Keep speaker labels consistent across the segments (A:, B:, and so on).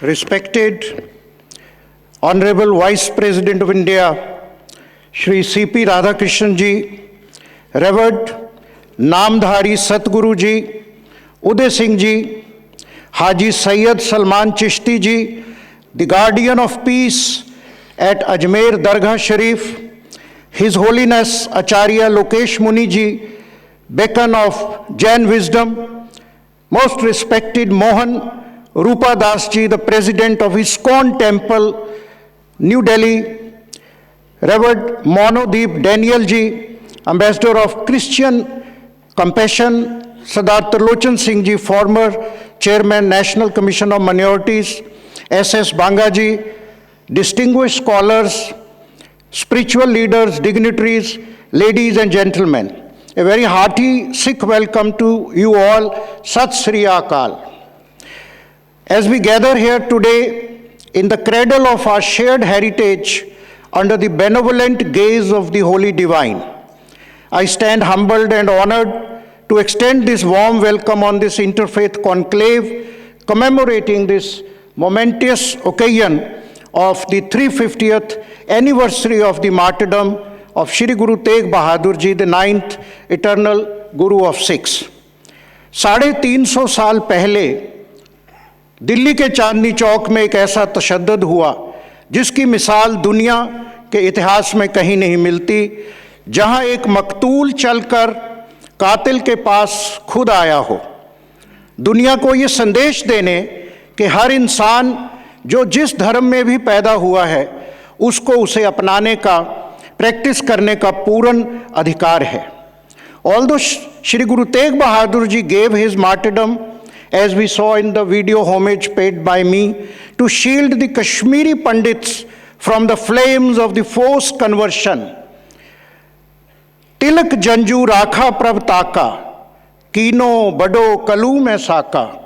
A: Respected Honorable Vice President of India, Shri C.P. Radhakrishnan ji, Revered Namdhari Satguru ji, Uday Singh ji, Haji Sayyid Salman Chishti ji, the Guardian of Peace at Ajmer Dargah Sharif, His Holiness Acharya Lokesh Muni ji, Beacon of Jain Wisdom, most respected Mohan Rupa Das ji, the President of ISKCON Temple, New Delhi, Revered Monodeep Daniel ji, Ambassador of Christian Compassion, Sardar Tirlochan Singh ji, former Chairman, National Commission of Minorities, S.S. Banga ji, distinguished scholars, spiritual leaders, dignitaries, ladies and gentlemen, a very hearty Sikh welcome to you all. Sat Sri Akal. As we gather here today in the cradle of our shared heritage under the benevolent gaze of the Holy Divine, I stand humbled and honored to extend this warm welcome on this interfaith conclave commemorating this momentous occasion of the 350th anniversary of the martyrdom of Shri Guru Tegh Bahadur Ji, the ninth eternal Guru of Sikhs. 350 साल पहले दिल्ली के चांदनी चौक में एक ऐसा तशद्दुद हुआ जिसकी मिसाल दुनिया के इतिहास में कहीं नहीं मिलती, जहां एक मकतूल चलकर कातिल के पास खुद आया हो, दुनिया को ये संदेश देने कि हर इंसान जो जिस धर्म में भी पैदा हुआ है उसको उसे अपनाने का, प्रैक्टिस करने का पूर्ण अधिकार है. Although Shri Guru Tegh Bahadur Ji gave his martyrdom, as we saw in the video homage paid by me, to shield the Kashmiri Pandits from the flames of the forced conversion. Tilak Janju Rakha Prabh Taka, Kino Bado Kalu Mein Saka,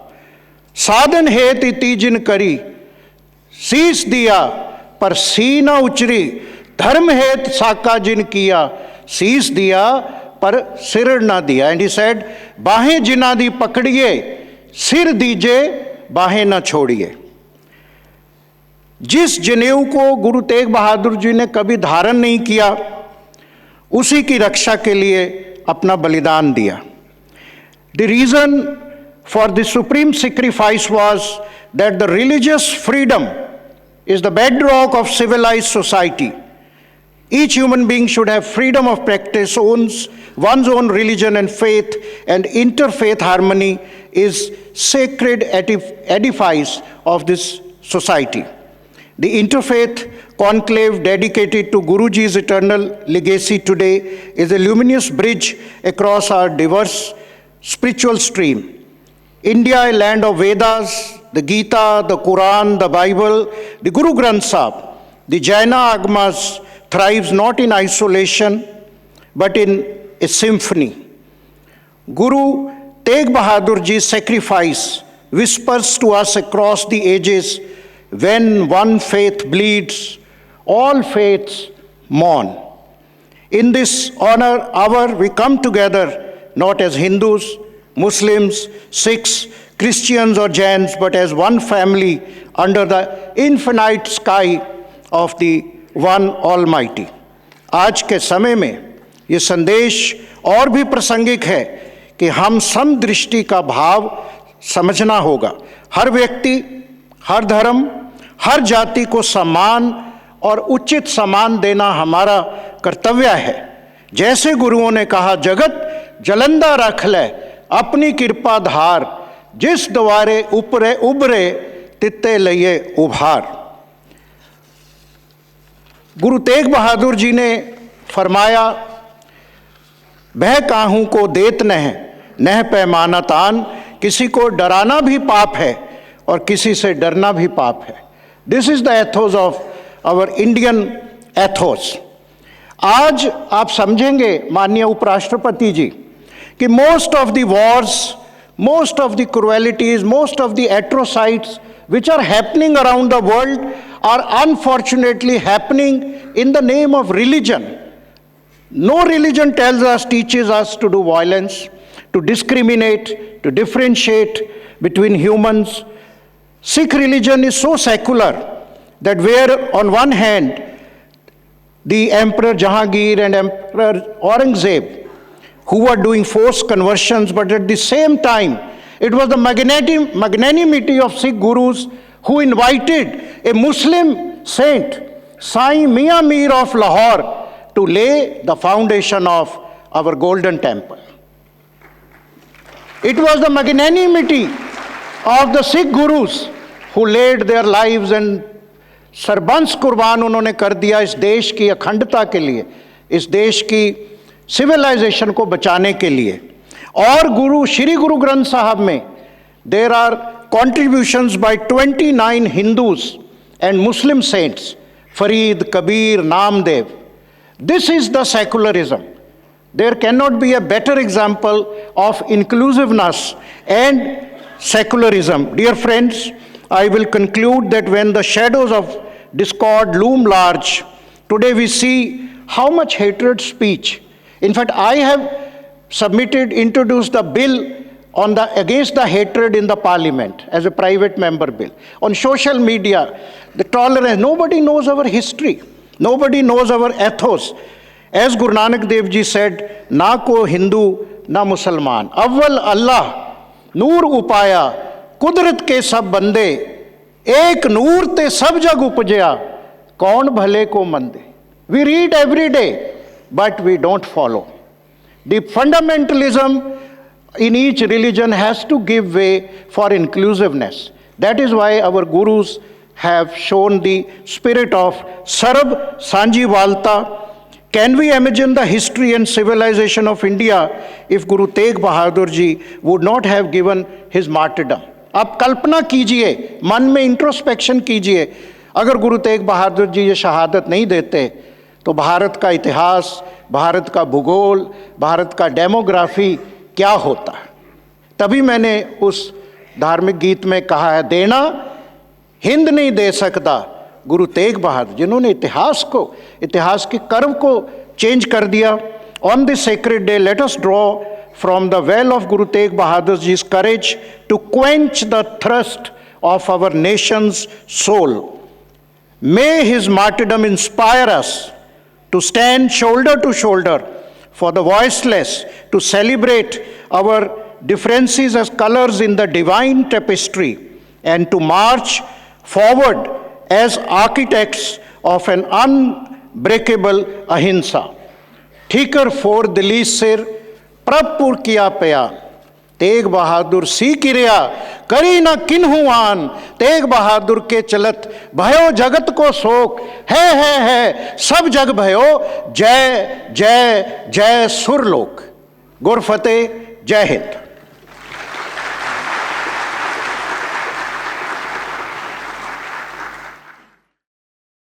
A: Sadhan Het Itijin Kari, Sis Diya Par Sina Uchri, Dharm Het Saka Jin Kiya, Sis Diya Par Sir Na Diya. And he said, Bahe Jina Di Pakdiye, सिर दीजिए बाहें न छोड़िए. जिस जनेऊ को गुरु तेग बहादुर जी ने कभी धारण नहीं किया, उसी की रक्षा के लिए अपना बलिदान दिया. The reason for the supreme sacrifice was that the religious freedom is the bedrock of civilized society. Each human being should have freedom of practice, one's own religion and faith, and interfaith harmony is sacred edifice of this society. The interfaith conclave dedicated to Guruji's eternal legacy today is a luminous bridge across our diverse spiritual stream. India, a land of Vedas, the Gita, the Quran, the Bible, the Guru Granth Sahib, the Jaina Agmas, thrives not in isolation, but in a symphony. Guru Tegh Bahadur Ji's sacrifice whispers to us across the ages, when one faith bleeds, all faiths mourn. In this honor hour, we come together not as Hindus, Muslims, Sikhs, Christians or Jains, but as one family under the infinite sky of the One Almighty. आज के समय में ये संदेश और भी प्रासंगिक है कि हम समदृष्टि का भाव समझना होगा. हर व्यक्ति, हर धर्म, हर जाति को सम्मान और उचित सम्मान देना हमारा कर्तव्य है. जैसे गुरुओं ने कहा, जगत जलंदा रख ले अपनी कृपा धार, जिस द्वारे उपरे उबरे तित्ते लइए उभार. गुरु तेग बहादुर जी ने फरमाया, बह काहू को देत नह पैमाना तान, किसी को डराना भी पाप है और किसी से डरना भी पाप है. This is the ethos of our Indian ethos. आज आप समझेंगे माननीय उपराष्ट्रपति जी कि most of the wars, most of the cruelties, most of the atrocities which are happening around the world are unfortunately happening in the name of religion. No religion tells us, teaches us to do violence, to discriminate, to differentiate between humans. Sikh religion is so secular that where on one hand the Emperor Jahangir and Emperor Aurangzeb, who were doing forced conversions, but at the same time, it was the magnanimity of Sikh gurus who invited a Muslim saint, Sai Mian Mir of Lahore, to lay the foundation of our Golden Temple. It was the magnanimity of the Sikh gurus who laid their lives and सरबंस कुर्बान उन्होंने कर दिया इस देश की अखंडता के लिए, इस देश की सिविलाइजेशन को बचाने के लिए। और गुरु श्री गुरु ग्रंथ साहब में there are contributions by 29 Hindus and Muslim saints, Farid, Kabir, Namdev. This is the secularism. There cannot be a better example of inclusiveness and secularism. Dear friends, I will conclude that when the shadows of discord loom large, today we see how much hatred speech. In fact, I have introduced the bill against the hatred in the parliament as a private member bill. On social media, the tolerance, nobody knows our history. Nobody knows our ethos. As Guru Nanak Dev Ji said, na ko Hindu, na Musalman. Awwal Allah, Noor upaya, कुदरत के सब बंदे, एक नूर ते सब जग उपजया, कौन भले को मंदे. We read every day, but we don't follow. The fundamentalism in each religion has to give way for inclusiveness. That is why our gurus have shown the spirit of Sarab Sanjivalta. Can we imagine the history and civilization of India if Guru Tegh Bahadur Ji would not have given his martyrdom? आप कल्पना कीजिए, मन में introspection कीजिए, अगर गुरु तेग बहादुर जी ये शहादत नहीं देते तो भारत का इतिहास, भारत का भूगोल, भारत का डेमोग्राफी क्या होता. तभी मैंने उस धार्मिक गीत में कहा है, देना हिंद नहीं दे सकता गुरु तेग बहादुर, जिन्होंने इतिहास के कर्व को चेंज कर दिया. On this sacred day let us draw from the well of Guru Tegh Bahadur Ji's courage to quench the thirst of our nation's soul. May his martyrdom inspire us to stand shoulder to shoulder for the voiceless, to celebrate our differences as colors in the divine tapestry, and to march forward as architects of an unbreakable ahimsa. ठीकर फोर दिली सिर प्रभपुर किया पया, तेग बहादुर सी किरिया करी न किन्हुआन, तेग बहादुर के चलत भयो जगत को शोक, है सब जग भयो, जय जय जय सुरलोक. गुर फतेह, जय हिंद.